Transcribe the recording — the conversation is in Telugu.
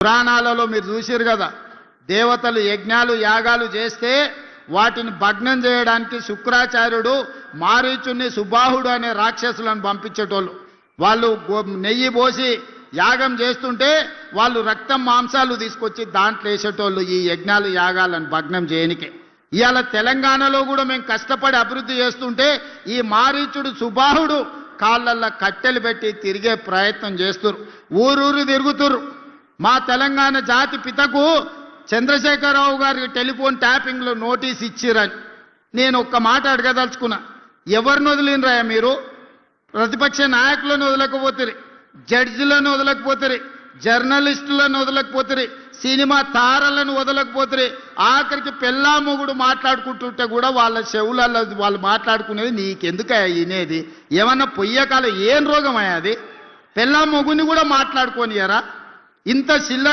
పురాణాలలో మీరు చూసిరు కదా, దేవతలు యజ్ఞాలు యాగాలు చేస్తే వాటిని భగ్నం చేయడానికి శుక్రాచార్యుడు మారీచుని సుబాహుడు అనే రాక్షసులను పంపించేటోళ్ళు. వాళ్ళు నెయ్యి పోసి యాగం చేస్తుంటే వాళ్ళు రక్తం మాంసాలు తీసుకొచ్చి దాంట్లో వేసేటోళ్ళు ఈ యజ్ఞాలు యాగాలను భగ్నం చేయనికే. ఇవాళ తెలంగాణలో కూడా మేము కష్టపడి అభివృద్ధి చేస్తుంటే ఈ మారీచుడు సుబాహుడు కాళ్ళల్లో కట్టెలు పెట్టి తిరిగే ప్రయత్నం చేస్తున్నారు, ఊరూరు తిరుగుతురు. మా తెలంగాణ జాతి పితకు చంద్రశేఖరరావు గారికి టెలిఫోన్ ట్యాపింగ్లో నోటీస్ ఇచ్చిరని నేను ఒక్క మాట అడగదలుచుకున్నా. ఎవరిని వదిలినరా మీరు? ప్రతిపక్ష నాయకులను వదలకపోతే, జడ్జిలను వదలకపోతే, జర్నలిస్టులను వదలకపోతే, సినిమా తారలను వదలకపోతే, ఆఖరికి పెళ్ళా మొగుడు మాట్లాడుకుంటుంటే కూడా వాళ్ళ చెవులలో వాళ్ళు మాట్లాడుకునేది నీకెందుకు వినేది? ఏమన్నా పొయ్యకాల ఏం రోగం అది? పెళ్ళా మొగుని కూడా మాట్లాడుకోనియరా? ఇంత చిల్లర